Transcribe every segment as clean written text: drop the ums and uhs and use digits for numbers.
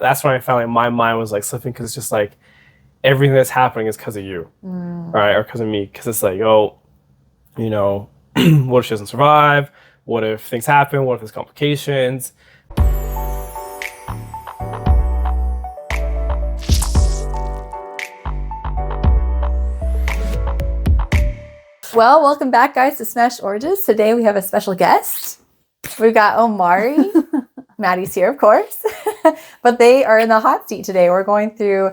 that's when I found like my mind was like slipping, because it's just like everything that's happening is because of you, right? Or because of me. Because it's like, oh, you know, what if she doesn't survive? What if things happen? What if there's complications? Well, welcome back, guys, to Smashed Oranges. Today we have a special guest. We've got Omari. Maddie's here, of course. But they are in the hot seat today. We're going through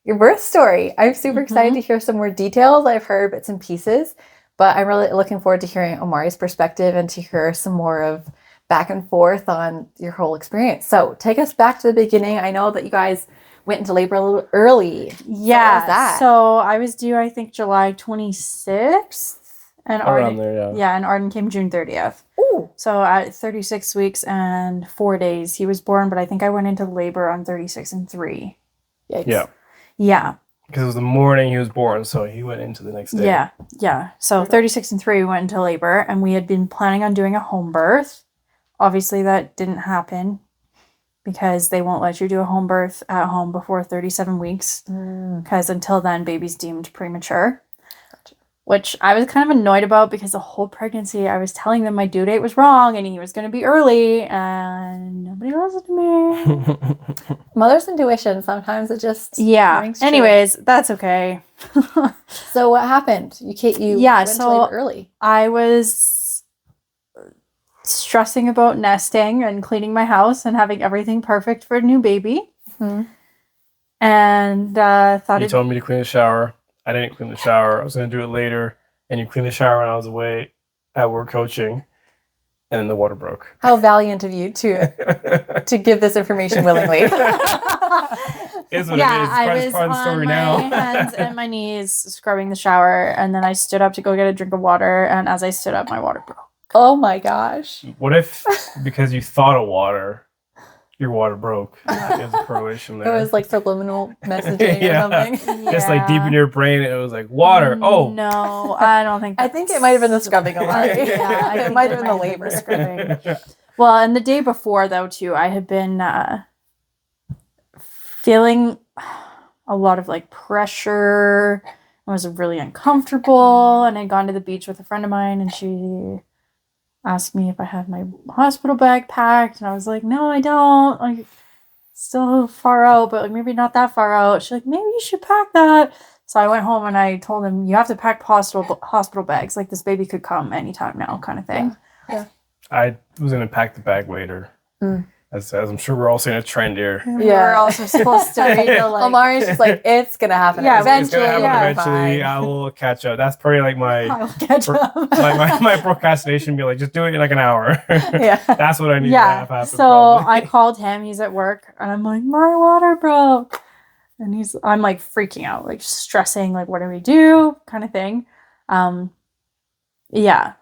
your birth story. I'm super excited to hear some more details. I've heard bits and pieces, but I'm really looking forward to hearing Omari's perspective and to hear some more of back and forth on your whole experience. So take us back to the beginning. I know that you guys went into labor a little early. Yeah. So I was due, I think, July 26th. And Around there, yeah, and Arden came June 30th. Ooh. So at 36 weeks and 4 days, he was born, but I think I went into labor on 36 and 3. Yikes. Yeah. Because it was the morning he was born, so he went into the next day. Yeah. So 36 and 3, we went into labor, and we had been planning on doing a home birth. Obviously, that didn't happen because they won't let you do a home birth at home before 37 weeks, because until then, baby's deemed premature. Which I was kind of annoyed about, because the whole pregnancy I was telling them my due date was wrong and he was going to be early, and nobody listened to me. Mother's intuition, sometimes it just rings true. Anyways, that's okay. So what happened? You went to labor early. I was stressing about nesting and cleaning my house and having everything perfect for a new baby. And thought You told me to clean the shower. I didn't clean the shower. I was going to do it later. And you cleaned the shower when I was away at work coaching. And then the water broke. How valiant of you to give this information willingly. Is what it is. I was It's part of the story on now. my hands and my knees scrubbing the shower. And then I stood up to go get a drink of water. And as I stood up, my water broke. Oh my gosh. What if, because you thought of water, your water broke? There's a correlation there. It was like subliminal messaging or something. Just like deep in your brain, it was like water. Oh. No, I don't think I think it might have been the scrubbing, Omari. It might have been the labor. Scrubbing. Well, and the day before, though, too, I had been feeling a lot of like pressure. I was really uncomfortable, and I'd gone to the beach with a friend of mine, and she asked me if I had my hospital bag packed, and I was like, no, I don't. Like, still far out, but like maybe not that far out. She's like, maybe you should pack that. So I went home and I told him, you have to pack hospital bags. Like, this baby could come anytime now, kind of thing. Yeah. I was gonna pack the bag later. As I'm sure we're all seeing a trend here. We're also supposed to read the, like, Omari's just like, it's gonna happen. Yeah, eventually. It's gonna happen eventually. Fine. I will catch up. That's probably like I'll catch up. my procrastination. Be like, just do it in like an hour. Yeah. That's what I need to have happen. So probably. I called him. He's at work, and I'm like, my water broke, and I'm like freaking out, like stressing, like, what do we do, kind of thing. Yeah.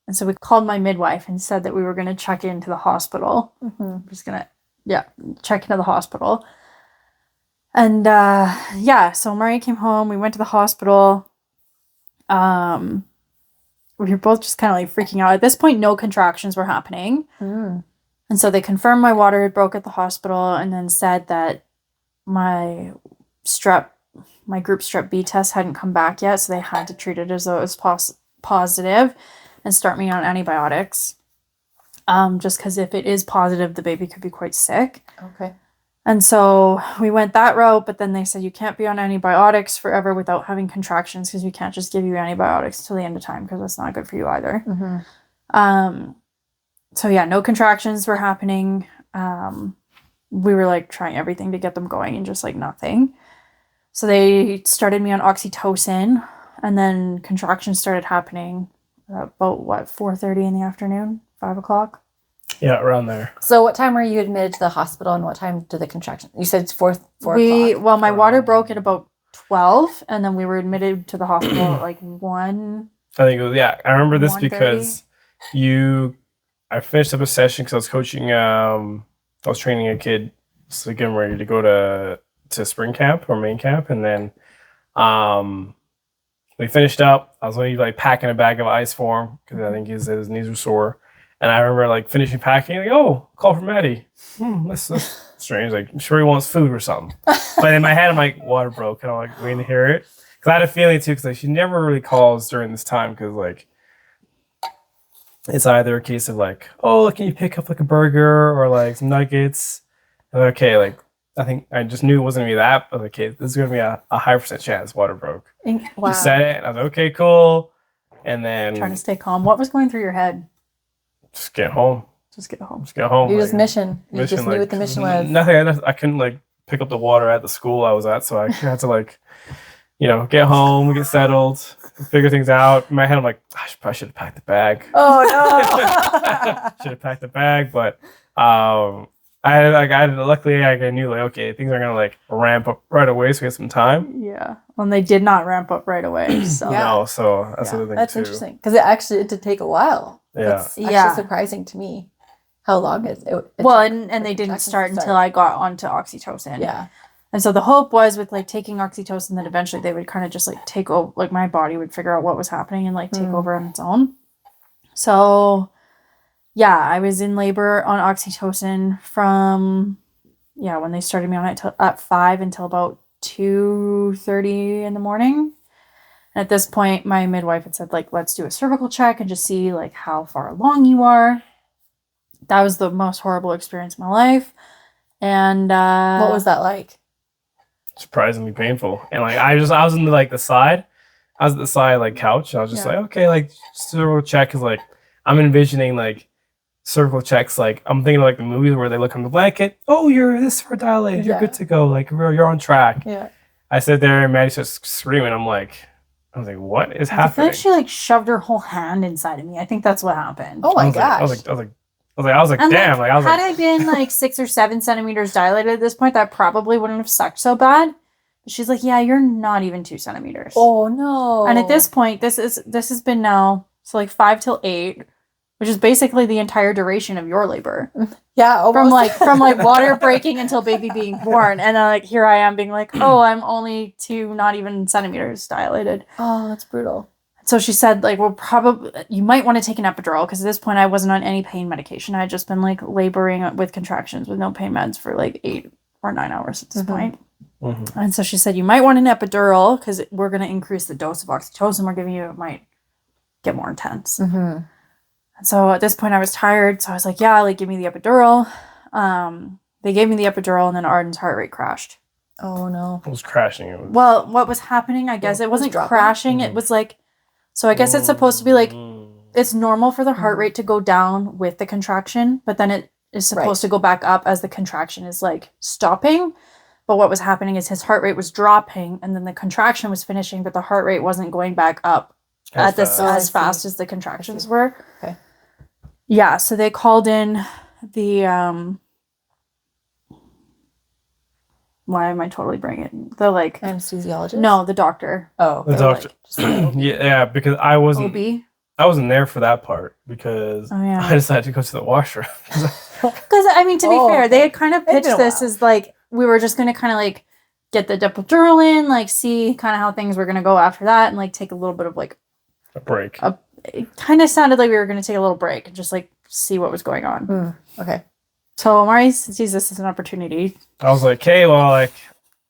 And so we called my midwife and said that we were going to check into the hospital. I'm just going to, check into the hospital. And, so Omari came home. We went to the hospital. We were both just kind of like freaking out. At this point, no contractions were happening. And so they confirmed my water had broke at the hospital, and then said that my group strep B test hadn't come back yet. So they had to treat it as though it was positive and start me on antibiotics. Just because if it is positive, the baby could be quite sick. Okay. And so we went that route, but then they said you can't be on antibiotics forever without having contractions, because we can't just give you antibiotics till the end of time, because that's not good for you either. So yeah, no contractions were happening. We were like trying everything to get them going, and just like nothing. So they started me on oxytocin, and then contractions started happening about 4:30 in the afternoon, 5 o'clock. Yeah, around there. So what time were you admitted to the hospital, and what time did the contraction? You said it's 4 o'clock. Well, my water broke at about 12, and then we were admitted to the hospital at like 1. I think it was, I remember this 1:30. because I finished up a session because I was coaching, I was training a kid, so getting ready to go to spring camp or main camp, and then we finished up. I was only like packing a bag of ice for him because I think his knees were sore. And I remember like finishing packing, like, oh, call from Maddie. That's strange. Like, I'm sure he wants food or something. But in my head, I'm like, water broke. And I'm like waiting to hear it. Because I had a feeling too, because like, she never really calls during this time. Because like, it's either a case of like, oh, can you pick up like a burger or like some nuggets? And okay, like, I think I just knew it wasn't going to be that. But okay, this is going to be a high % chance water broke. Wow. She said it. And I was like, okay, cool. And then Trying to stay calm. What was going through your head? just get home. Just get home. Just get home. You like, just mission. You just knew like, what the mission was. Nothing. I couldn't like pick up the water at the school I was at, so I had to like, get home, get settled, figure things out. In my head, I'm like, I probably should have packed the bag. Oh no! Should have packed the bag, but luckily I knew like, okay, things are gonna like ramp up right away, so we had some time. Yeah. Well, they did not ramp up right away. So Yeah. No, so that's the other thing That's too. interesting because it did take a while. Yeah. That's actually surprising to me how long it well, took and for they didn't contractions to start until I got onto oxytocin. Yeah. And so the hope was with like taking oxytocin that eventually they would kind of just like take over, like my body would figure out what was happening and like take over on its own. So yeah, I was in labor on oxytocin from, when they started me on it at 5 until about 2:30 in the morning. And at this point, my midwife had said like, let's do a cervical check and just see like how far along you are. That was the most horrible experience of my life. And What was that like? Surprisingly painful. And like I was in like the side. I was at the side like couch. And I was just like, okay, like cervical check is like I'm envisioning like cervical checks, like I'm thinking of like the movies where they look on the blanket. Oh, you're this far dilated. You're good to go. Like you're on track. Yeah. I sit there and Maddie starts screaming. I was like, what is I happening? feel like she like shoved her whole hand inside of me. I think that's what happened. Oh my I gosh. was like, And, damn. Like I was had like, I been like 6 or 7 centimeters dilated at this point, that probably wouldn't have sucked so bad. But she's like, yeah, you're not even 2 centimeters. Oh no. And at this point, this has been now like 5 till 8, which is basically the entire duration of your labor. Yeah, almost. From like water breaking until baby being born, and then like here I am being like, oh, I'm only 2, not even centimeters dilated. Oh, that's brutal. So she said, like, well, probably you might want to take an epidural because at this point I wasn't on any pain medication. I had just been like laboring with contractions with no pain meds for like 8 or 9 hours at this point. Mm-hmm. And so she said, you might want an epidural because we're going to increase the dose of oxytocin we're giving you. It might get more intense. Mm-hmm. And so at this point I was tired. So I was like, yeah, like give me the epidural. They gave me the epidural and then Arden's heart rate crashed. Oh no. it was crashing. Well, what was happening, I guess it wasn't crashing. It was like, so I guess it's supposed to be like, it's normal for the heart rate to go down with the contraction, but then it is supposed to go back up as the contraction is like stopping. But what was happening is his heart rate was dropping and then the contraction was finishing, but the heart rate wasn't going back up as fast as the contractions were. Okay. Yeah, so they called in the why am I totally bringing the like anesthesiologist? No, the doctor. Oh, the doctor. Yeah, because I wasn't there for that part because I decided to go to the washroom. Because I mean, to be fair, they had kind of pitched this as like we were just going to kind of like get the epidural in, like see kind of how things were going to go after that, and like take a little bit of like a break. It kind of sounded like we were going to take a little break and just like see what was going on. Okay. So Omari sees this as an opportunity. I was like, hey, well, like,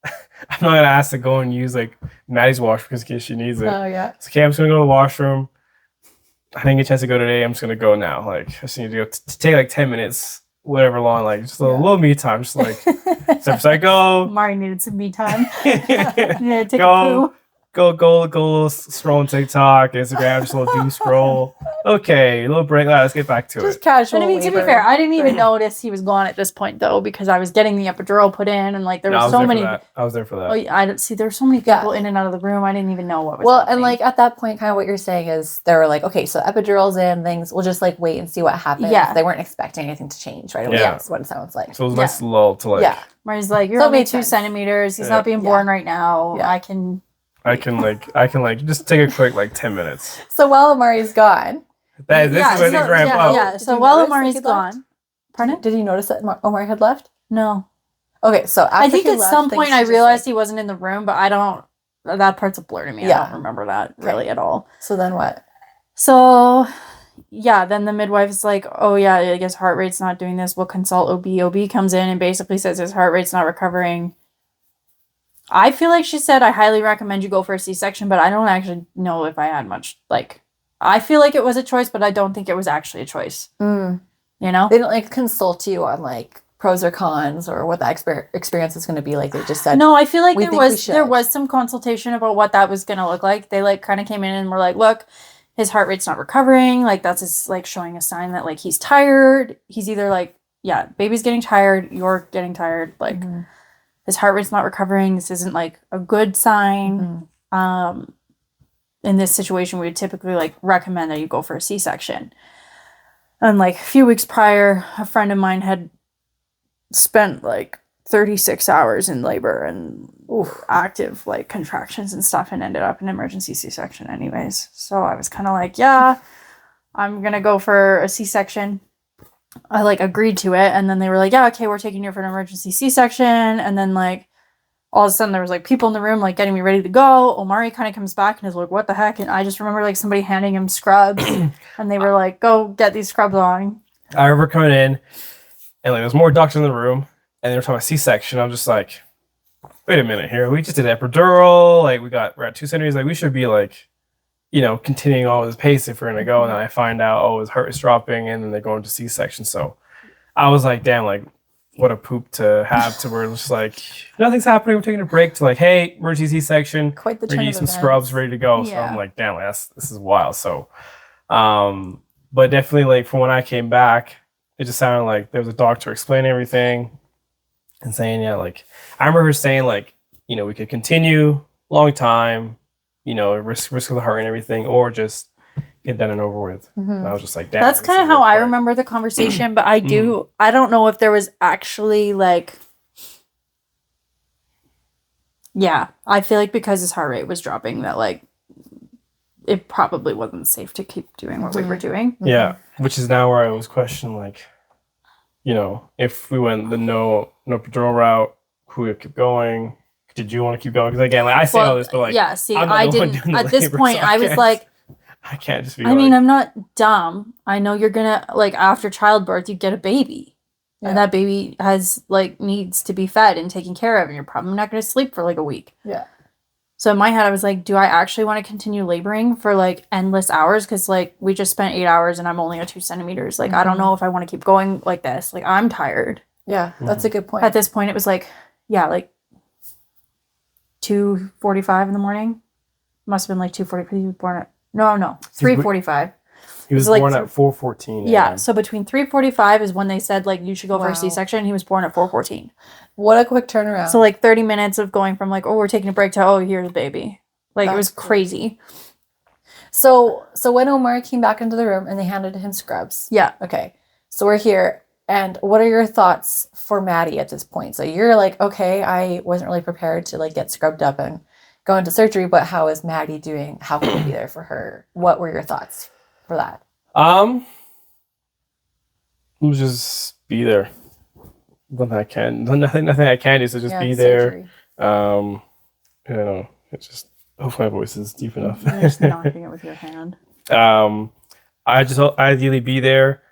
I'm not going to ask to go and use, like, Maddie's washroom because in case she needs it. Oh, yeah. It's okay, I'm just going to go to the washroom. I didn't get a chance to go today. I'm just going to go now. Like, I just need to go take, like, 10 minutes, whatever long, like, just a little me time. Just, like, steps I go. Omari needed some me time. Yeah, take a poo. Go scroll on TikTok, Instagram, just a little doom scroll. Okay, a little break. Let's get back to it. Just casual. And I mean, to be fair, I didn't even notice he was gone at this point though, because I was getting the epidural put in, and like there were so many. I was there for that. Oh, I don't see. There's so many people in and out of the room. I didn't even know what was. Well, happening. and like at that point, kind of what you're saying is they were like, okay, so epidural's in, things. We'll just like wait and see what happens. Yeah. They weren't expecting anything to change right away. Yeah. That's what it sounds like. So it was a nice lull to like. Yeah. Where he's like, you're So it only made 2 sense. centimeters. He's not being born right now. Yeah. I can just take a quick like 10 minutes. So while Omari's gone. This is where things ramp up. Yeah. So while Omari's gone. Pardon? Did you notice that Omari had left? No. Okay, so after I think he at left, some things point I just, realized like- he wasn't in the room, but I don't. That part's a blur to me. Yeah. I don't remember that really at all. So then what? So, then the midwife's like, oh yeah, I guess heart rate's not doing this. We'll consult OB. OB comes in and basically says his heart rate's not recovering. I feel like she said, I highly recommend you go for a C-section, but I don't actually know if I had much, like, I feel like it was a choice, but I don't think it was actually a choice. You know? They didn't like consult you on like pros or cons or what that experience is going to be like. They just said, no, I feel like "We there think we was should." some consultation about what that was going to look like. They like kind of came in and were like, look, his heart rate's not recovering. Like that's just like showing a sign that like he's tired. He's either like, yeah, baby's getting tired, you're getting tired. Like his heart rate's not recovering. This isn't like a good sign. In this situation, we would typically like recommend that you go for a C-section. And like a few weeks prior, a friend of mine had spent like 36 hours in labor and active like contractions and stuff and ended up in emergency C-section anyways. So I was kind of like, yeah, I'm going to go for a C-section. I like agreed to it. And then they were like, yeah, okay, we're taking you for an emergency C-section. And then like all of a sudden there was like people in the room like getting me ready to go. Omari kind of comes back and is like, what the heck? And I just remember like somebody handing him scrubs and they were like, go get these scrubs on. I remember coming in and like there's more doctors in the room and they were talking about C-section. I'm just like, wait a minute here. We just did epidural. Like we're at 2 centimeters. Like we should be like, you know, continuing all this pace if we're going to go. And then I find out, oh, his heart is dropping and then they're going to C-section. So I was like, damn, like, what a poop to have to where it's just like nothing's happening. We're taking a break to like, hey, emergency C-section. Quite the we turn need of some events. scrubs ready to go. So I'm like, damn, like, this is wild. So, but definitely like from when I came back, it just sounded like there was a doctor explaining everything and saying, yeah, like I remember her saying like, you know, we could continue long time, you know, risk of the heart and everything, or just get done and over with. And I was just like, damn. That's kind of how I remember the conversation, but I don't know if there was actually like, yeah, I feel like because his heart rate was dropping that like, it probably wasn't safe to keep doing what we were doing. Yeah, which is now where I was questioning like, you know, if we went the no epidural route, who would keep going? Did you want to keep going? Because again, like I say all this, but like, yeah, see, I'm not I the one didn't, doing the at this labor, point, so I was like, I can't just be I mean, I'm not dumb. I know you're gonna, like, after childbirth, you get a baby. And that baby has, like, needs to be fed and taken care of. And you're probably not going to sleep for, like, a week. Yeah. So in my head, I was like, do I actually want to continue laboring for, like, endless hours? Because, like, we just spent 8 hours and I'm only at 2 centimeters. Like, I don't know if I want to keep going like this. Like, I'm tired. Yeah, that's a good point. At this point, it was like, yeah, like 2:45 in the morning. Must have been like 2:45. He was born at, no, 3:45. He was like born at 4:14. Yeah, so between 3:45 is when they said, like, you should go for a C-section. He was born at 4:14. What a quick turnaround. So, like, 30 minutes of going from, like, oh, we're taking a break to, oh, here's the baby. Like, it was crazy. So when Omari came back into the room and they handed him scrubs. Yeah. Okay. So we're here. And what are your thoughts for Maddie at this point? So you're like, okay, I wasn't really prepared to, like, get scrubbed up and go into surgery, but how is Maddie doing? How can we be there for her? What were your thoughts for that? Just be there. Nothing I can do, so just be there. You know, it's just hopefully my voice is deep enough. You're just knocking it with your hand. I just ideally be there.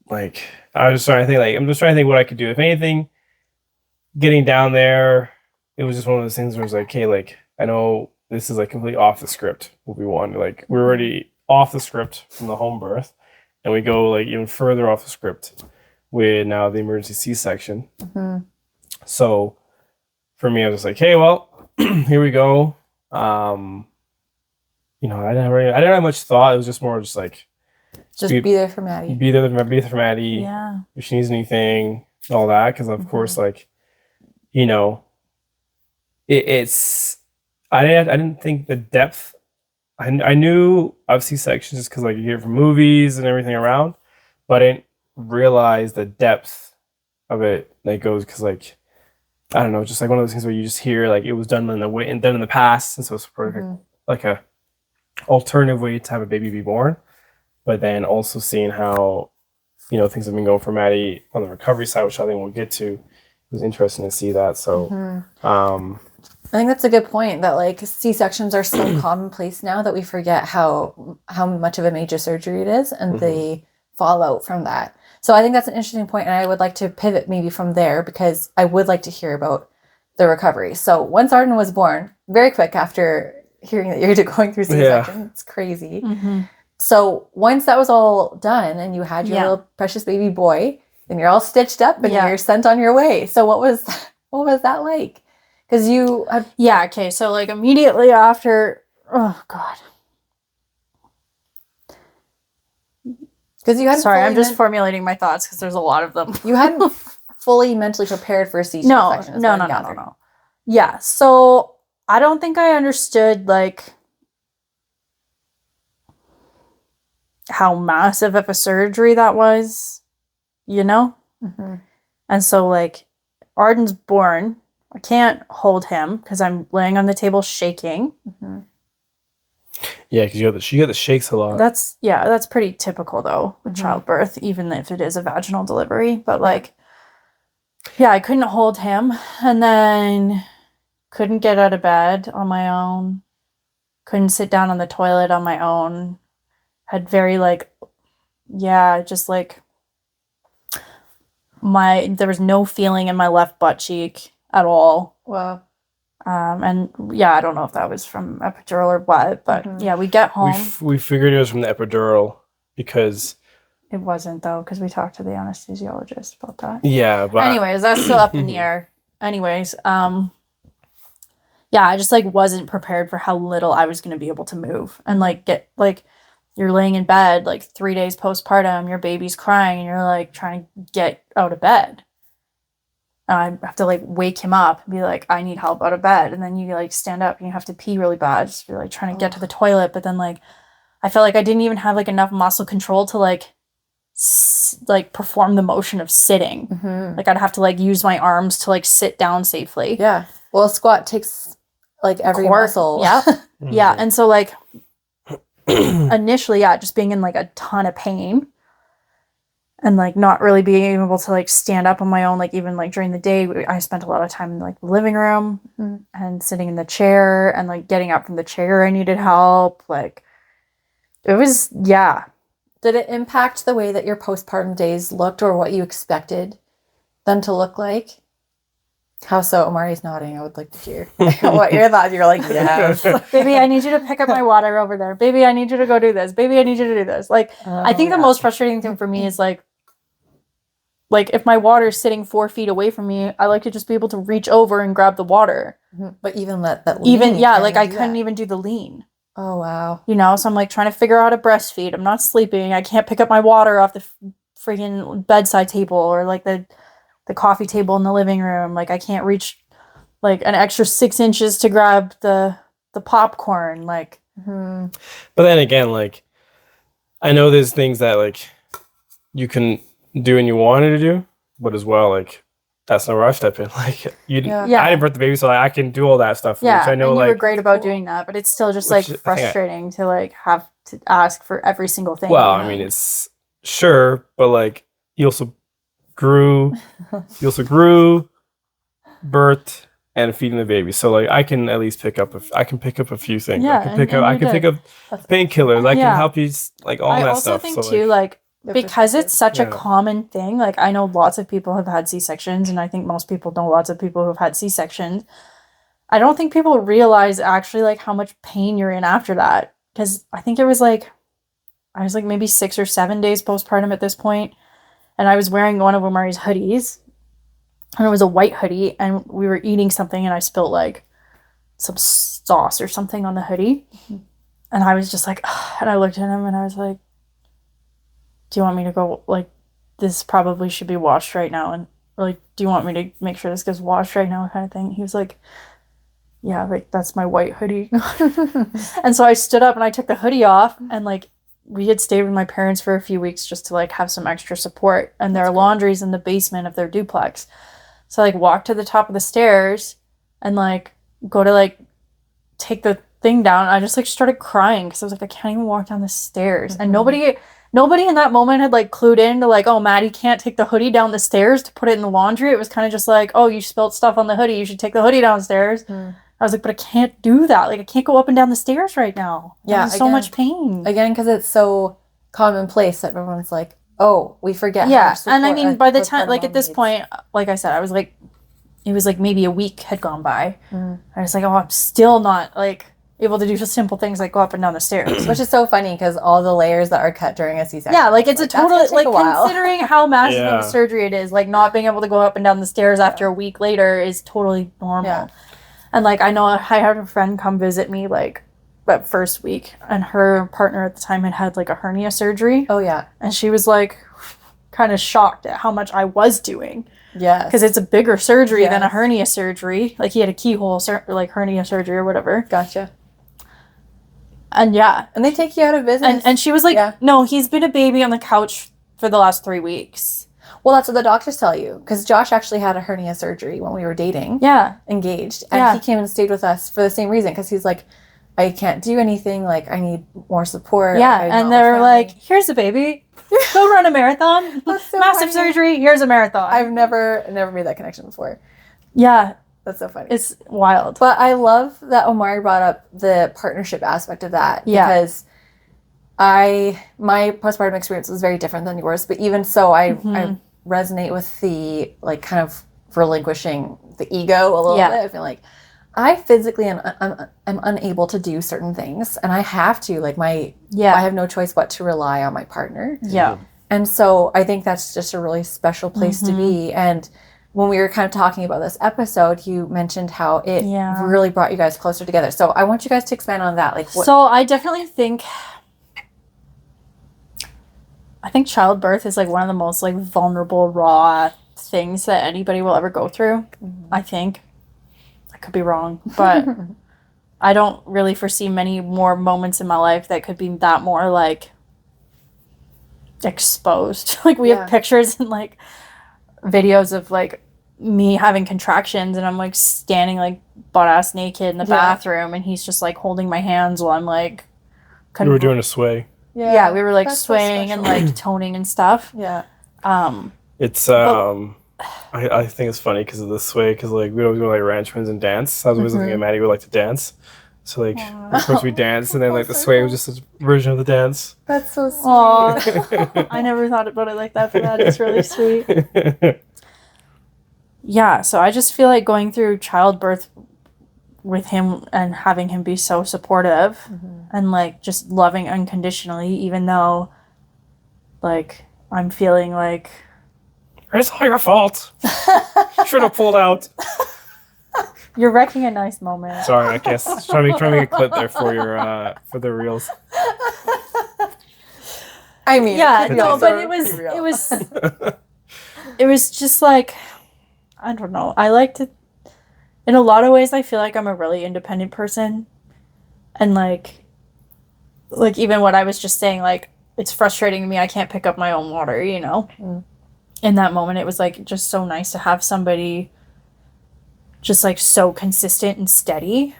Like I'm just trying to think what I could do. If anything, getting down there, it was just one of those things where it's like, hey, like I know this is like completely off the script. What we want, like we're already off the script from the home birth, and we go like even further off the script with now the emergency C-section. So for me, I was like, hey, well, here we go. You know, I didn't have much thought. It was just more just like be there for Maddie. Be there for Maddie. Yeah. If she needs anything, all that, because of course, like, you know, it's. I didn't think the depth. I knew of C-sections just because like you hear it from movies and everything around, but I didn't realize the depth of it that goes because like I don't know, just like one of those things where you just hear like it was done in the way and done in the past, and so it's like a alternative way to have a baby be born, but then also seeing how you know things have been going for Maddie on the recovery side, which I think we'll get to. It was interesting to see that. So I think that's a good point, that like C-sections are so commonplace now that we forget how much of a major surgery it is and the fallout from that. So I think that's an interesting point, and I would like to pivot maybe from there because I would like to hear about the recovery. So once Arden was born, very quick after hearing that you're going through C-section, it's crazy. So once that was all done and you had your little precious baby boy and you're all stitched up and you're sent on your way. So what was that like? Because you had... Yeah, okay. So, like, immediately after... Oh, God. Because you hadn't... Sorry, I'm just formulating my thoughts because there's a lot of them. You hadn't fully mentally prepared for a C-section. No. Yeah, so I don't think I understood, like, how massive of a surgery that was, you know? And so, like, Arden's born... I can't hold him because I'm laying on the table shaking. Yeah, because you get the shakes a lot. That's pretty typical though with childbirth, even if it is a vaginal delivery. But like, I couldn't hold him, and then couldn't get out of bed on my own. Couldn't sit down on the toilet on my own. Had very just like there was no feeling in my left butt cheek at all. Wow. And I don't know if that was from epidural or what, but we get home. We figured it was from the epidural because it wasn't though, because we talked to the anesthesiologist about that. Yeah, but anyways, that's still up in the air. Anyways, I just like wasn't prepared for how little I was going to be able to move and like get like you're laying in bed like 3 days postpartum, your baby's crying, and you're like trying to get out of bed. I have to like wake him up and be like, I need help out of bed. And then you like stand up and you have to pee really bad. So you're like trying to get to the toilet. But then like, I felt like I didn't even have like enough muscle control to like perform the motion of sitting. Like I'd have to like use my arms to like sit down safely. Yeah. Well, a squat takes like every muscle. Yeah. Yeah. And so like initially, just being in like a ton of pain. And, like, not really being able to, like, stand up on my own. Like, even, like, during the day, I spent a lot of time in, like, the living room and sitting in the chair. And, like, getting up from the chair, I needed help. Like, it was, Did it impact the way that your postpartum days looked or what you expected them to look like? How so? Omari's nodding. I would like to hear what your thoughts. You're like, yes. Baby, I need you to pick up my water over there. Baby, I need you to go do this. Baby, I need you to do this. Like, I think the most frustrating thing for me is, like, if my water is sitting 4 feet away from me, I like to just be able to reach over and grab the water. But even that lean, I couldn't even do the lean. Oh, wow. You know, so I'm like trying to figure out how to breastfeed. I'm not sleeping. I can't pick up my water off the freaking bedside table or like the coffee table in the living room. Like I can't reach like an extra 6 inches to grab the popcorn. Like, But then again, like, I know there's things that like you can do and you wanted to do, but as well, like that's not where I step in. Like I didn't birth the baby, so like, I can do all that stuff. Yeah, which I know, and you like, were great about doing that, but it's still just like frustrating to like have to ask for every single thing. Well, I mean, it's sure, but like you also grew, birthed, and feeding the baby. So like I can at least pick up a few things. Yeah, I can pick up painkillers. I can help you like all that stuff. I also think too, like because it's such a common thing. Like I know lots of people have had C-sections, and I think most people know lots of people who've had C-sections. I don't think people realize actually like how much pain you're in after that. Because I think I was like maybe 6 or 7 days postpartum at this point, and I was wearing one of Omari's hoodies, and it was a white hoodie, and we were eating something, and I spilled like some sauce or something on the hoodie, and I was just like, ugh, and I looked at him, and I was like, do you want me to go, like, this probably should be washed right now, and like, do you want me to make sure this gets washed right now, kind of thing. He was like, yeah, like, that's my white hoodie. And so I stood up and I took the hoodie off, and like we had stayed with my parents for a few weeks just to like have some extra support, and their laundry's in the basement of their duplex. So I like walked to the top of the stairs and like go to like take the thing down. I just like started crying because I was like, I can't even walk down the stairs. And nobody in that moment had like clued in to like, oh, Maddie can't take the hoodie down the stairs to put it in the laundry. It was kind of just like, oh, you spilled stuff on the hoodie, you should take the hoodie downstairs. I was like, but I can't do that. Like, I can't go up and down the stairs right now. Yeah, I'm in so much pain. Again, because it's so commonplace that everyone's like, oh, we forget. Yeah, and I mean, by the time, like, at this point, like I said, I was like, it was like maybe a week had gone by. I was like, oh, I'm still not, like, able to do just simple things like go up and down the stairs. Which is so funny because all the layers that are cut during a C-section. Yeah, like, it's a total, like, considering how massive Yeah. of a surgery it is, like, not being able to go up and down the stairs after a week later is totally normal. Yeah. And, like, I know I had a friend come visit me, like, that first week, and her partner at the time had like, a hernia surgery. Oh, yeah. And she was, like, kind of shocked at how much I was doing. Yeah. Because it's a bigger surgery than a hernia surgery. Like, he had a keyhole, hernia surgery or whatever. Gotcha. And, yeah. And they take you out of business. And she was like, no, he's been a baby on the couch for the last 3 weeks. Well, that's what the doctors tell you. Because Josh actually had a hernia surgery when we were dating. Yeah. Engaged. And he came and stayed with us for the same reason. Because he's like, I can't do anything. Like, I need more support. Yeah. Like, and they're like, here's a baby. Go run a marathon. That's so Massive funny. surgery. Here's a marathon. I've never made that connection before. Yeah. That's so funny. It's wild. But I love that Omari brought up the partnership aspect of that. Yeah. Because my postpartum experience was very different than yours. But even so, I resonate with the, like, kind of relinquishing the ego a little bit. I feel like I physically am unable to do certain things, and I have to, like, I have no choice but to rely on my partner. Yeah. And so I think that's just a really special place to be. And when we were kind of talking about this episode, you mentioned how it really brought you guys closer together. So I want you guys to expand on that. Like, So I definitely think childbirth is, like, one of the most, like, vulnerable, raw things that anybody will ever go through. I think. I could be wrong, but I don't really foresee many more moments in my life that could be that more, like, exposed. Like, we have pictures and, like, videos of, like, me having contractions, and I'm, like, standing, like, butt-ass naked in the bathroom, and he's just, like, holding my hands while I'm, like... We were doing a sway. Yeah, we were, like, That's so swaying and, like, toning and stuff. Yeah. It's I think it's funny because of the sway, because, like, we always go, like, ranchmans and dance. I was always looking at Maddie would like to dance, so, like, of course we danced, and then, like, the sway was just a version of the dance. That's so sweet. Aww. I never thought about it like that, but that is really sweet. Yeah, so I just feel like going through childbirth with him and having him be so supportive and, like, just loving unconditionally, even though, like, I'm feeling like... It's all your fault. Should have pulled out. You're wrecking a nice moment. Sorry, I guess trying to make a clip there for your for the reels. I mean, Yeah, it no, could but be real. it was just like, I don't know. I like to, in a lot of ways, I feel like I'm a really independent person, and like even what I was just saying, like, it's frustrating to me I can't pick up my own water, you know. In that moment, it was like just so nice to have somebody just, like, so consistent and steady.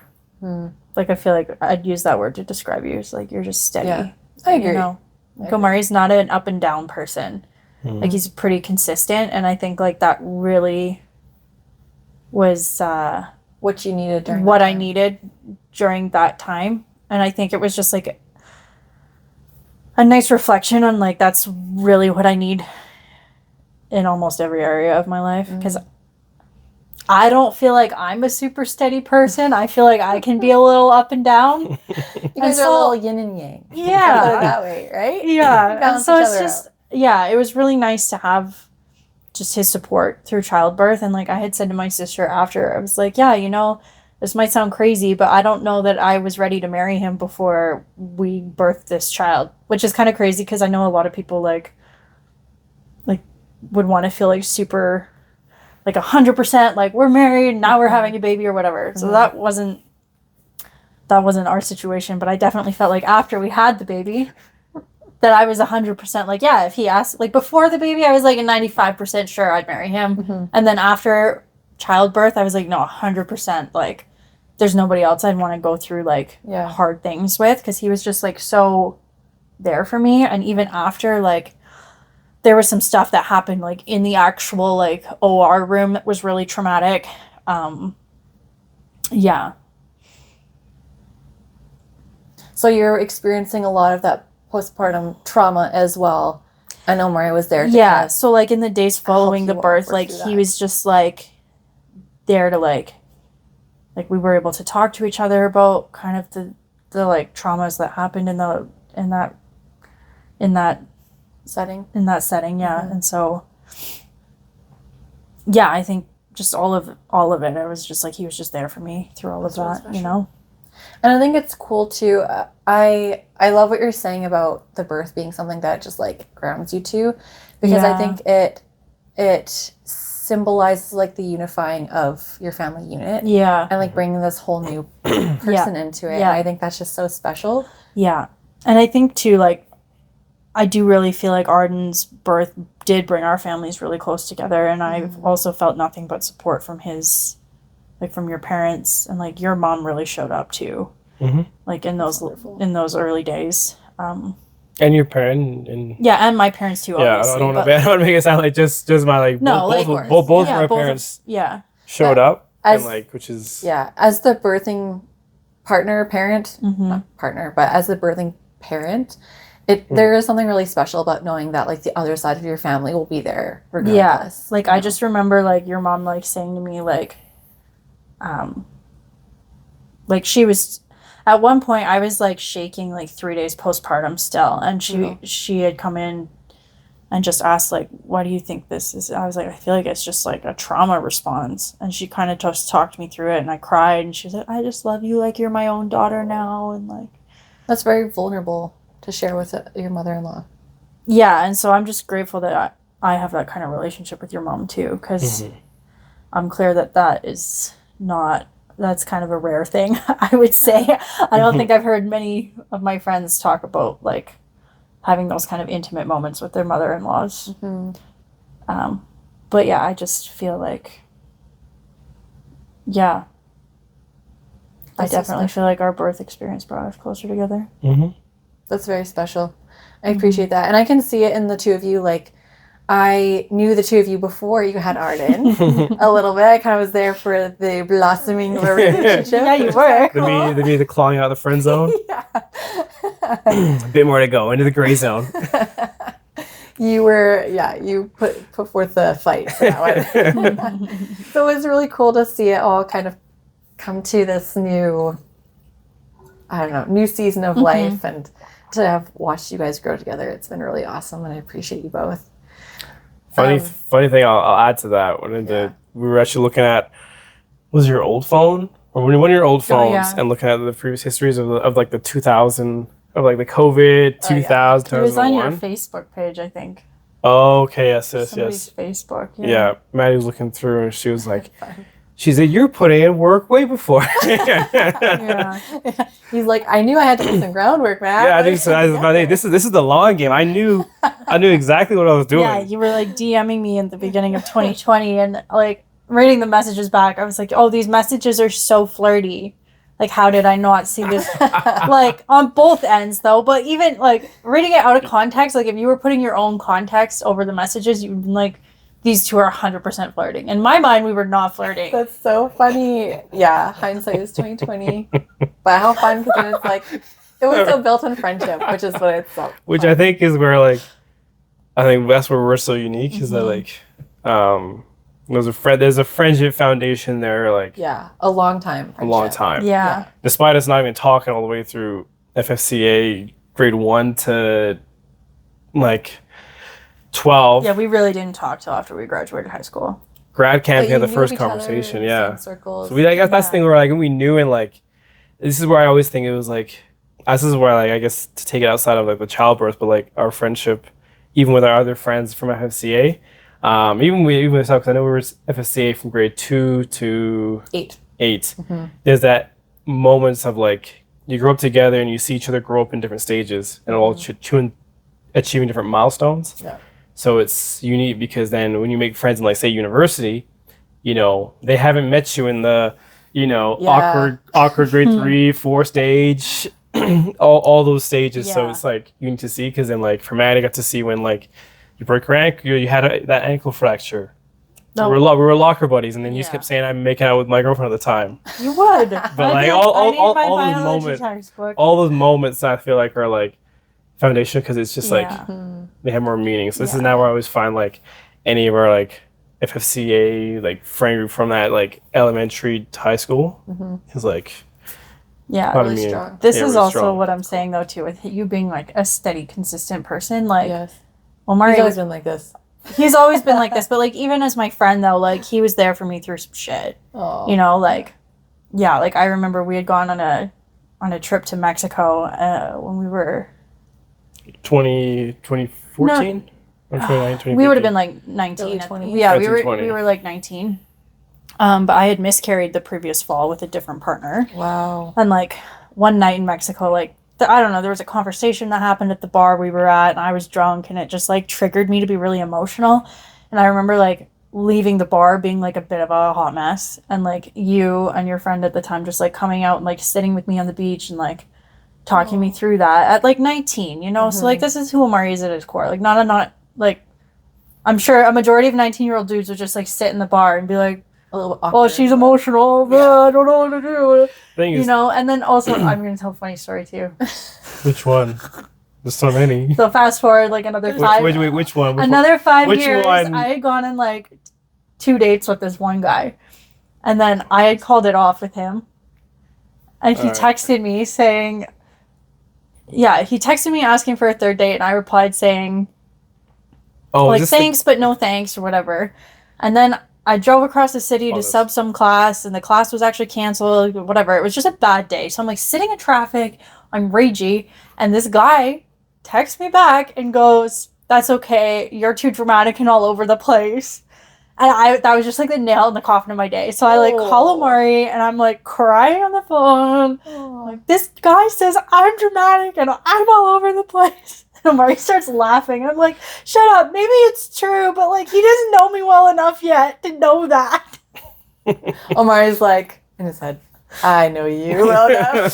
Like, I feel like I'd use that word to describe you. It's like, you're just steady. Yeah, I agree. You know, like, Omari's not an up and down person. Like, he's pretty consistent, and I think, like, that really was what you needed during what that I time. needed during that time. And I think it was just, like, a nice reflection on, like, that's really what I need in almost every area of my life, because I don't feel like I'm a super steady person. I feel like I can be a little up and down. You guys are a little yin and yang. Yeah. Put it that way, right? Yeah. And Balance so each it's other just, yeah, it was really nice to have just his support through childbirth. And, like, I had said to my sister after, I was like, yeah, you know, this might sound crazy, but I don't know that I was ready to marry him before we birthed this child, which is kind of crazy because I know a lot of people, like would want to feel, like, super, like, 100%, like, we're married, now we're having a baby or whatever. So that wasn't our situation, but I definitely felt like after we had the baby that I was 100% like, yeah, if he asked, like, before the baby, I was, like, a 95% sure I'd marry him. And then after childbirth, I was like, no, 100%, like, there's nobody else I'd want to go through, like, hard things with, because he was just, like, so there for me. And even after, like, there was some stuff that happened, like, in the actual, like, OR room that was really traumatic. Yeah. So you're experiencing a lot of that postpartum trauma as well. I know Omari was there. Yeah. So, like, in the days following the you birth, work like, through he that. was just, like, there to, like, we were able to talk to each other about kind of the like, traumas that happened in that setting. setting. Yeah. And so, yeah, I think just all of it, I was just like, he was just there for me through all of really that, special. you know? And I think it's cool too. I love what you're saying about the birth being something that just like grounds you too, because I think it symbolizes like the unifying of your family unit. Yeah. And like bringing this whole new person into it. Yeah. And I think that's just so special. Yeah. And I think too, like, I do really feel like Arden's birth did bring our families really close together. And I've also felt nothing but support from his, like, from your parents, and like your mom really showed up too. Like in those early days. And your parent and Yeah, and my parents too. yeah, Obviously, I don't want to make it sound like just my like No, both, like, both yeah, of my both of- parents yeah, showed up as- and like which is Yeah. As the birthing parent, not partner, but as the birthing parent, there is something really special about knowing that like the other side of your family will be there regardless. Like, I just remember like your mom like saying to me like she was at one point I was like shaking like 3 days postpartum still, and she had come in and just asked like, what do you think this is? I was like, I feel like it's just like a trauma response. And she kind of just talked me through it, and I cried, and she was like, I just love you like you're my own daughter now. And like, that's very vulnerable to share with your mother-in-law. yeah. And so I'm just grateful that I have that kind of relationship with your mom too, because I'm clear that is not, that's kind of a rare thing, I would say. I don't think I've heard many of my friends talk about like having those kind of intimate moments with their mother-in-laws. But yeah, I just feel like, yeah, I definitely feel like our birth experience brought us closer together. That's very special. I appreciate that. And I can see it in the two of you. Like, I knew the two of you before you had Arden a little bit. I kind of was there for the blossoming of a relationship. Yeah, you were. the clawing out of the friend zone. A bit more to go into the gray zone. You were, you put forth the fight for that one. So it was really cool to see it all kind of come to this new season of life, and to have watched you guys grow together. It's been really awesome, and I appreciate you both. Funny thing I'll add to that. We were actually looking at, was your old phone? Or one of your old phones, and looking at the previous histories of like the 2000, of like the COVID, 2000, It was on your 2001. Facebook page, I think. Oh, okay, yes. Somebody's Facebook. Yeah, Maddie was looking through and she was like, she said, you're putting in work way before. Yeah. He's like, I knew I had to do some groundwork, man. Yeah, I think so. I was about to say, this is the long game. I knew exactly what I was doing. Yeah, you were like DMing me in the beginning of 2020, and like reading the messages back, I was like, oh, these messages are so flirty. Like, how did I not see this? Like, on both ends, though. But even, like, reading it out of context, like, if you were putting your own context over the messages, you'd be like, these two are 100% flirting. In my mind, we were not flirting. That's so funny. Yeah, hindsight is 2020. But how fun, because it's like, it was so built on friendship, which is what it's so Which fun. I think is where, like, I think that's where we're so unique, is that, like, there's a friendship foundation there, like, Yeah, a long time. a long friendship. time. Yeah. Despite us not even talking all the way through FFCA grade 1 to, like, 12. Yeah, we really didn't talk till after we graduated high school. Grad camp, But we had you the knew first of each other, conversation, same yeah. circles. So I guess that's the thing where, like, we knew, and, like, this is where I always think it was, like, this is where, like, I guess to take it outside of, like, the childbirth, but, like, our friendship, even with our other friends from FFCA, even with myself, because I know we were FFCA from grade 2 to 8. There's that moments of, like, you grow up together and you see each other grow up in different stages and all achieving different milestones. Yeah. So it's unique because then when you make friends in, like, say, university, you know, they haven't met you in the, you know, awkward grade 3, 4 stage, all those stages. So Yeah. it's like you need to see, because then like for Maddie, I got to see when like you broke your ankle, you had that ankle fracture. No. We were locker buddies, and then you just Yeah. kept saying I'm making out with my girlfriend at the time. You would. But like all those moments I feel like are like foundational, because it's just like they have more meaning. So this is now where I always find like any of our like FFCA like friend group from that like elementary to high school is like Really strong. This Yeah, is really also strong. what I'm saying though too, with you being like a steady, consistent person. Like Yes. Omari He's always been like this. he's always been like this, but like even as my friend though, like he was there for me through some shit. Oh. You know, like like I remember we had gone on a trip to Mexico when we were 2014 or 2019. we would have been like 19 Early at- 20s. yeah, 1920. we were like 19. But I had miscarried the previous fall with a different partner. Wow. And like one night in Mexico, like I don't know, there was a conversation that happened at the bar we were at, and I was drunk, and it just like triggered me to be really emotional. And I remember like leaving the bar being like a bit of a hot mess, and like you and your friend at the time just like coming out and like sitting with me on the beach and like talking me through that at like 19, you know. So like this is who Omari is at his core. Like not like I'm sure a majority of 19-year-old dudes would just like sit in the bar and be like, A little oh, awkward, she's but- emotional. I don't know what to do. Thing You is, know, and then also I'm gonna tell a funny story too. which one? There's so many. So fast forward like another five. Which one? Which one? Another 5 Which years, one? I had gone on like 2 dates with this one guy, and then I had called it off with him, and he Alright. texted me saying, he texted me asking for a third date, and I replied saying, Oh, like, is this the- thanks, but no thanks, or whatever. And then I drove across the city to this- sub some class, and the class was actually canceled, whatever. It was just a bad day. So I'm like sitting in traffic, I'm ragey, and this guy texts me back and goes, that's okay, you're too dramatic and all over the place. And that was just like the nail in the coffin of my day. So I like call Oh. Omari, and I'm like crying on the phone. Like, this guy says I'm dramatic and I'm all over the place. And Omari starts laughing. I'm like, shut up. Maybe it's true, but like he doesn't know me well enough yet to know that. Omari's like in his head, I know you well enough.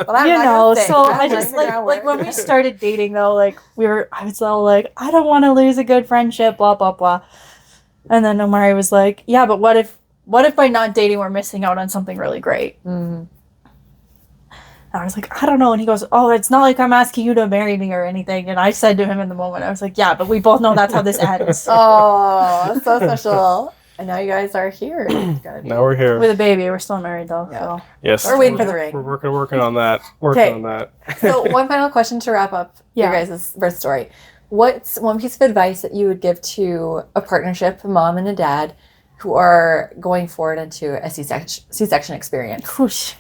Well, I'm You not know, gonna say. so I'm I just laying the like when we groundwork. started dating though, like I was all like, I don't want to lose a good friendship, blah blah blah. And then Omari was like, yeah, but what if by not dating we're missing out on something really great? Mhm. And I was like, I don't know. And he goes, oh, it's not like I'm asking you to marry me or anything. And I said to him in the moment, I was like, yeah, but we both know that's how this ends. Oh, so special. And now you guys are here. It's gotta be- Now we're here. With a baby. We're still married though. Yeah. So Yes. We're waiting for the ring. We're working on that. Working Okay. on that. So one final question to wrap up your Yeah. guys' birth story. What's one piece of advice that you would give to a partnership, a mom and a dad, who are going forward into a C-section experience? whoosh.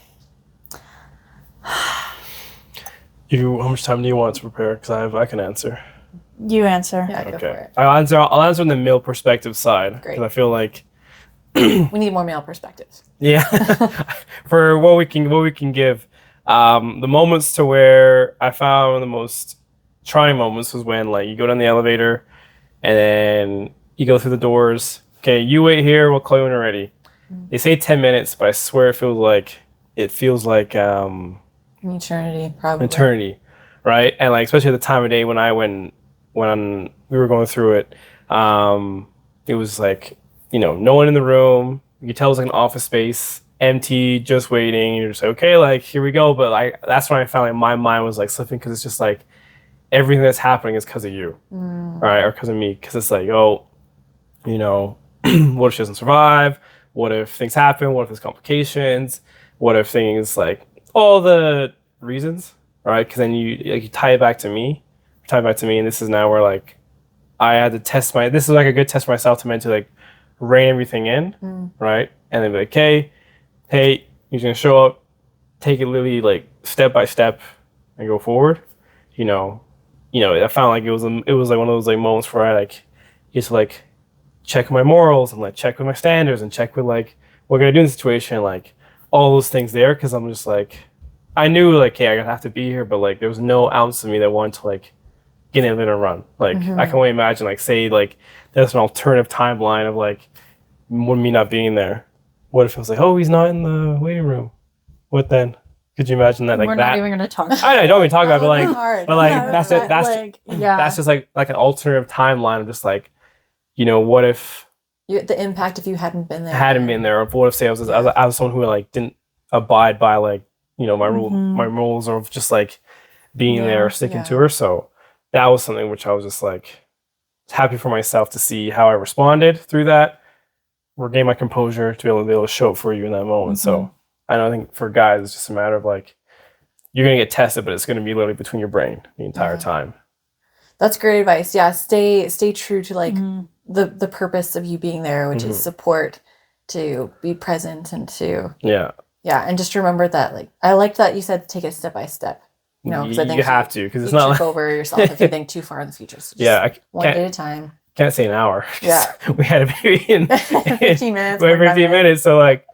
How much time do you want to prepare? Because I can answer. You answer. Yeah, go for Okay. it. I'll answer on the male perspective side. Great. Because I feel like We need more male perspectives. yeah, for what we can give, the moments to where I found the most trying moments was when like you go down the elevator, and then you go through the doors. Okay, you wait here. We'll call you when you're ready. They say 10 minutes, but I swear it feels like An eternity, probably. eternity, right? And like especially at the time of day when we were going through it, it was like no one in the room. You could tell it was like an office space, empty, just waiting. And you're just like, okay, like here we go. But like that's when I found like my mind was like slipping, because it's just like everything that's happening is because of you, right? Or because of me. Because it's like, what if she doesn't survive? What if things happen? What if there's complications? What if things like all the reasons, right? Because then you tie it back to me, and this is now where like I had to this is like a good test for myself to mentally like rein everything in, right? And then be like, hey, you're gonna show up, take it literally like step by step, and go forward. I found like it was like one of those like moments where I like used to like check my morals and like check with my standards and check with like what we're gonna do in the situation, like all those things there, because I'm just like I knew like hey, I have to be here, but like there was no ounce of me that wanted to like get in it and run. Like I can only imagine like say like there's an alternative timeline of like me not being there. What if it was like, oh, he's not in the waiting room? What then? Could you imagine that? Like We're that. not even going to talk about I don't even talk about it, That would be but hard. like Yeah, that's it. That's like, yeah. that's just like an alternative timeline of just like, what if The impact if you hadn't been there. hadn't been there, or what if say I was someone who like didn't abide by like my my rules of just like being there, sticking to her. So that was something which I was just like happy for myself to see how I responded through that, regain my composure to be able to show up for you in that moment. So I don't think for guys it's just a matter of like you're gonna get tested, but it's gonna be literally between your brain the entire time. That's great advice. Yeah, stay true to like the purpose of you being there, which is support, to be present, and to and just remember that like I liked that you said take it step by step. Because I think you have to, because it's you not trip like over yourself if you think too far in the future. So just one day at a time. Can't say an hour. Yeah, we had a baby in 15 minutes. 15 minutes. So like,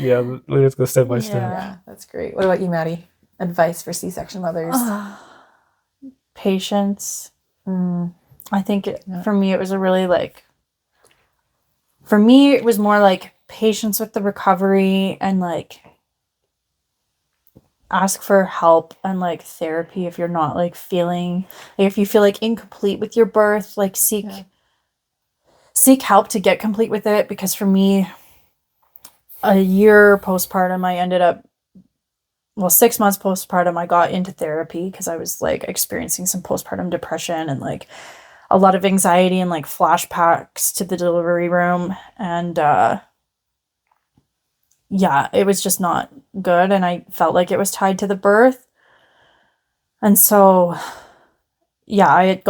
let's go step by step. Yeah, that's great. What about you, Maddie? Advice for C-section mothers? Patience. I think for me, it was a really like. For me, it was more like patience with the recovery and like. Ask for help and like therapy if you're not like feeling like if you feel like incomplete with your birth, like seek help to get complete with it. Because for me, a year postpartum, I ended up 6 months postpartum, I got into therapy because I was like experiencing some postpartum depression and like a lot of anxiety and like flashbacks to the delivery room. And it was just not good. And I felt like it was tied to the birth. And so, I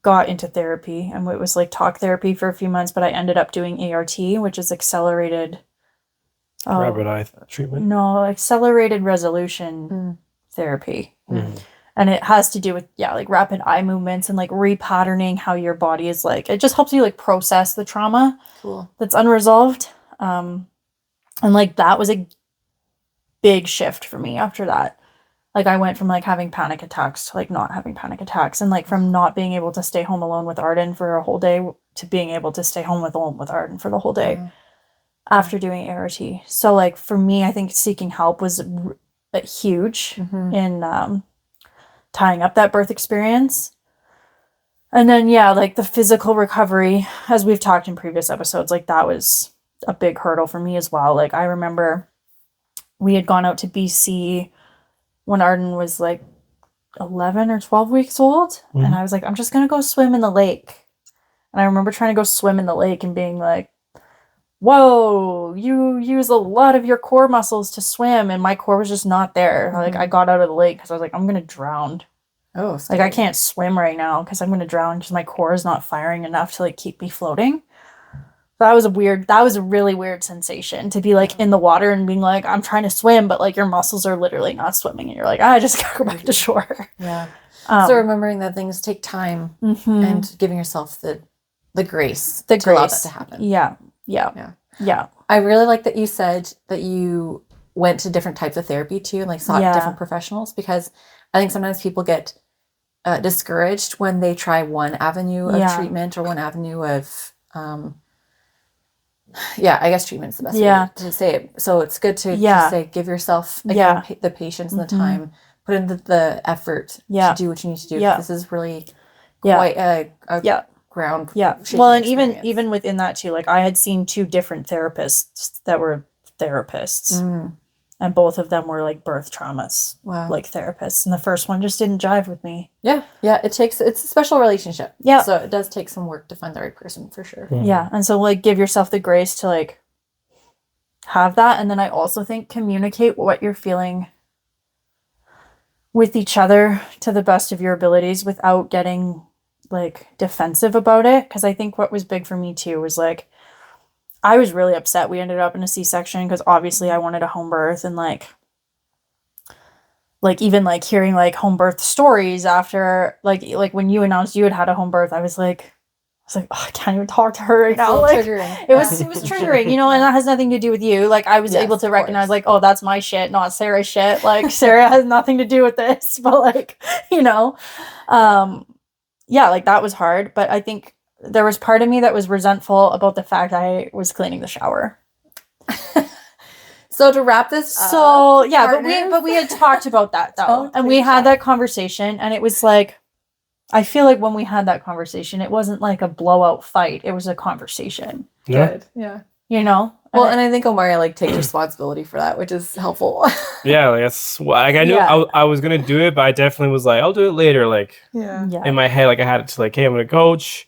got into therapy, and it was like talk therapy for a few months, but I ended up doing ART, which is accelerated. Rapid eye treatment? No, accelerated resolution therapy. And it has to do with, like rapid eye movements and like repatterning how your body is like, it just helps you like process the trauma that's unresolved. And like that was a big shift for me after that. Like I went from like having panic attacks to like not having panic attacks, and like from not being able to stay home alone with Arden for a whole day to being able to stay home alone with Arden for the whole day after doing ART. So like for me, I think seeking help was huge in tying up that birth experience. And then like the physical recovery, as we've talked in previous episodes, like that was a big hurdle for me as well. Like I remember we had gone out to BC when Arden was like 11 or 12 weeks old. And I was like, I'm just going to go swim in the lake. And I remember trying to go swim in the lake and being like, whoa, you use a lot of your core muscles to swim. And my core was just not there. Like I got out of the lake because I was like, I'm going to drown. Oh, scary. Like I can't swim right now because I'm going to drown because my core is not firing enough to like keep me floating. That was a really weird sensation to be like in the water and being like, I'm trying to swim, but like your muscles are literally not swimming. And you're like, I just gotta go back to shore. Yeah. So remembering that things take time and giving yourself the grace to allow that to happen. Yeah. I really like that you said that you went to different types of therapy too, and like sought different professionals, because I think sometimes people get discouraged when they try one avenue of treatment or one avenue of I guess treatment's the best way to say it. So it's good to just say, give yourself the patience and the time, put in the effort to do what you need to do. This is really quite a ground. Well, and even within that too, like I had seen 2 different therapists that were therapists, and both of them were like birth traumas, like therapists. And the first one just didn't jive with me. It's a special relationship. So it does take some work to find the right person for sure. And so like give yourself the grace to like have that. And then I also think communicate what you're feeling with each other to the best of your abilities without getting like defensive about it. Because I think what was big for me too was like, I was really upset we ended up in a C-section because obviously I wanted a home birth, and like even like hearing like home birth stories after like when you announced you had a home birth, I was like, oh, I can't even talk to her right now. Like it was triggering, and that has nothing to do with you. Like I was able to recognize like, oh, that's my shit, not Sarah's shit. Like Sarah has nothing to do with this, but like, like that was hard. But I think there was part of me that was resentful about the fact I was cleaning the shower. So to wrap this up, So yeah, partners? but we had talked about that though, Oh, and we great had chat. that conversation, and it was like, I feel like when we had that conversation, it wasn't like a blowout fight. It was a conversation, Yeah. Good. Yeah. you know. Well, and I think Omari like takes responsibility for that, which is helpful. Yeah, like that's like I knew Yeah. I was gonna do it, but I definitely was like, I'll do it later. Like Yeah. yeah, in my head, like I had it to like, hey, I'm gonna coach,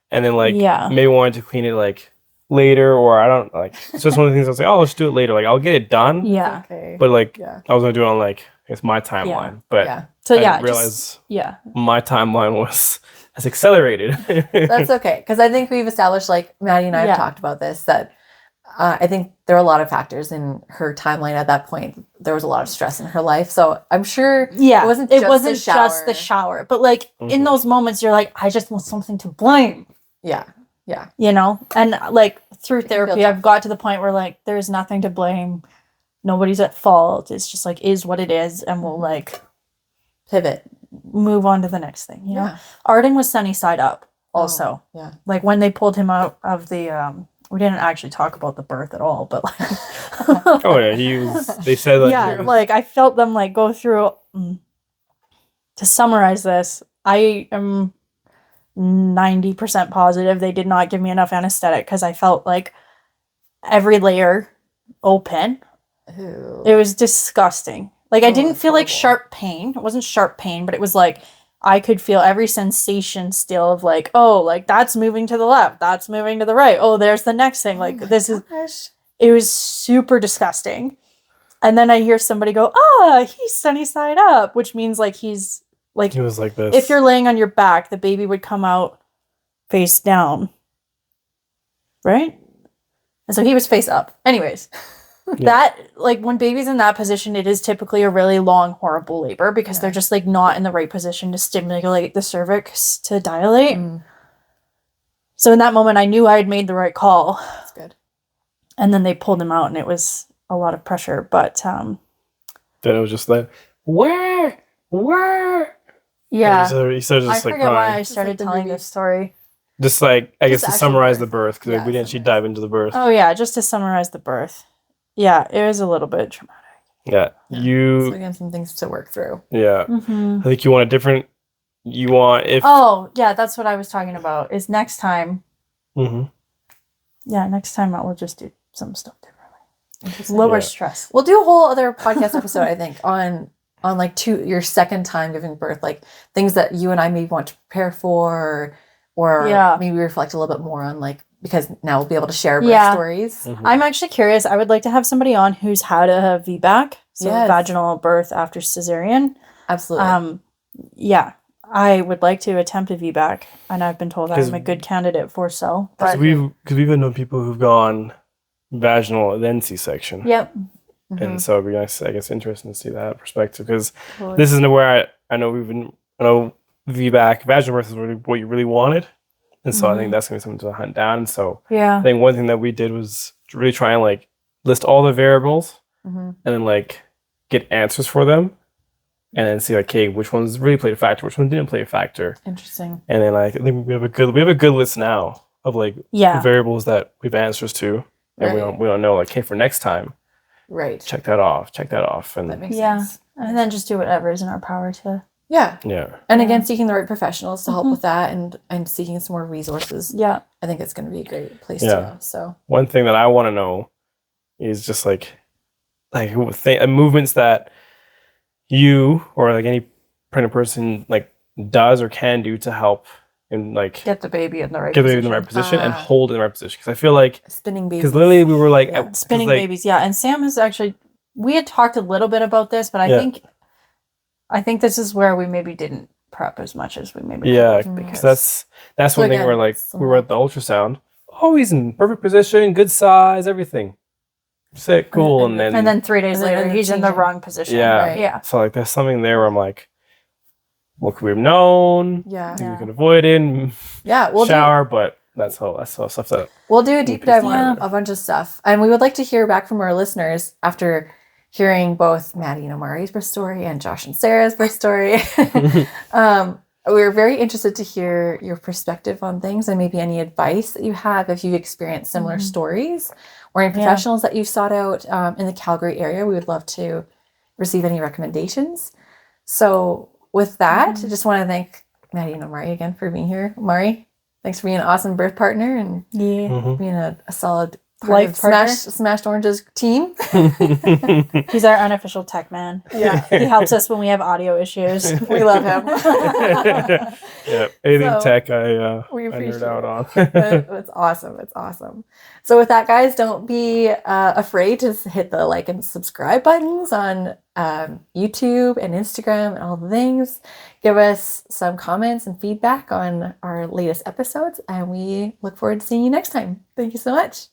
and then like Yeah. maybe wanted to clean it like later, or I don't like. It's just one of the things I was like, oh, let's do it later. Like I'll get it done, yeah. Okay. but like Yeah. I was gonna do it on like it's my timeline, but Yeah. So I yeah, didn't realize yeah, my timeline was as accelerated. That's okay. Because I think we've established, like Maddie and I have Yeah. talked about this, that I think there are a lot of factors in her timeline at that point. There was a lot of stress in her life. So I'm sure yeah. it wasn't just the shower, but like in Mhm. those moments, you're like, I just want something to blame, Yeah. Yeah. you know. And like through can feel therapy, tough. I've got to the point where like there's nothing to blame. Nobody's at fault. It's just like is what it is, and we'll like Pivot. move on to the next thing. You know, Yeah. Arden was sunny side up. Also, Oh, yeah. like when they pulled him out of the we didn't actually talk about the birth at all, but like Oh yeah, he was. They said that. yeah, like I felt them like go through. To summarize this, I am 90% positive they did not give me enough anesthetic because I felt like every layer open. Ew. It was disgusting. Like I Oh, didn't that's feel like horrible. sharp pain. It wasn't sharp pain, but it was like I could feel every sensation still of like, oh, like that's moving to the left, that's moving to the right. Oh, there's the next thing. Like this is Gosh. it was super disgusting. And then I hear somebody go, he's sunny side up, which means like he's like he was like this. if you're laying on your back, the baby would come out face down. Right? And so he was face up. Anyways, that like when baby's in that position, it is typically a really long, horrible labor because they're just like not in the right position to stimulate the cervix to dilate. Mm, So in that moment, I knew I had made the right call. that's good. And then they pulled him out, and it was a lot of pressure. But then it was just like, where? yeah, He started I just like forget why I crying. started like the telling movie. this story. Just like I guess Just to actual summarize birth. the birth because Yeah, we didn't actually dive into the birth. Oh yeah, just to summarize the birth. Yeah, it was a little bit traumatic. Yeah, So you. again, some things to work through. Yeah, Mm-hmm. I think you want a different. You want if. Oh yeah, that's what I was talking about. Is next time. Mhm. Yeah, next time I will just do some stuff differently. Interesting. Lower Yeah. stress. We'll do a whole other podcast episode, I think, on like your second time giving birth, like things that you and I maybe want to prepare for, or Yeah. maybe reflect a little bit more on, like, because now we'll be able to share birth Yeah. stories. Mhm. I'm actually curious. I would like to have somebody on who's had a VBAC, so Yes. vaginal birth after cesarean. Absolutely. Yeah, I would like to attempt a VBAC, and I've been told 'Cause- I'm a good candidate for so. Because But we've known people who've gone vaginal and then C-section. yep, Mhm. And so it'd be nice, I guess, interesting to see that perspective because totally. this isn't where I know VBAC, vaginal birth is really what you really wanted. And so I think that's going to be something to hunt down. And so yeah, I think one thing that we did was to really try and like list all the variables Mhm. and then like get answers for them and then see like, okay, which ones really played a factor, which ones didn't play a factor. Interesting. And then like, I think we have a good list now of like yeah. variables that we have answers to. And Right. we don't know like, hey, for next time, Right. check that off. And That makes Yeah. sense. And then just do whatever is in our power to. Yeah. yeah. And Yeah. again, seeking the right professionals to help Mhm. with that, and seeking some more resources. Yeah. I think it's going to be a great place Yeah. to go. So One thing that I want to know is just like movements that you or like any pregnant person like does or can do to help and like Get the baby in the right get it in position. the right position and Ah. hold it in the right position. Because I feel like spinning babies. because literally we were like Yeah. 'cause, Spinning like, babies, yeah. And Sam has actually, we had talked a little bit about this, but Yeah. I think this is where we maybe didn't prep as much as we maybe Yeah, could have, because that's So one thing again, where like some we were at the ultrasound. Oh, he's in perfect position, good size, everything. Sick, cool, and and then 3 days and then later, he's in the changing. wrong position. Yeah. Right. Yeah. so like there's something there where I'm like, what could we have known? Yeah. Things Yeah. we could avoid in Yeah. shower, but that's all stuff that We'll do a deep dive on Yeah. a bunch of stuff. And we would like to hear back from our listeners after hearing both Maddie and Omari's birth story and Josh and Sarah's birth story. we're very interested to hear your perspective on things and maybe any advice that you have if you've experienced similar stories or any professionals that you've sought out in the Calgary area. We would love to receive any recommendations. So with that, I just want to thank Maddie and Omari again for being here. Omari, thanks for being an awesome birth partner and being a solid part of Smashed Orange's team. He's our unofficial tech man. Yeah. He helps us when we have audio issues. We love him. Yeah, anything tech we I nerd out on. It's awesome. It's awesome. So with that, guys, don't be afraid to hit the like and subscribe buttons on YouTube and Instagram and all the things. Give us some comments and feedback on our latest episodes, and we look forward to seeing you next time. Thank you so much.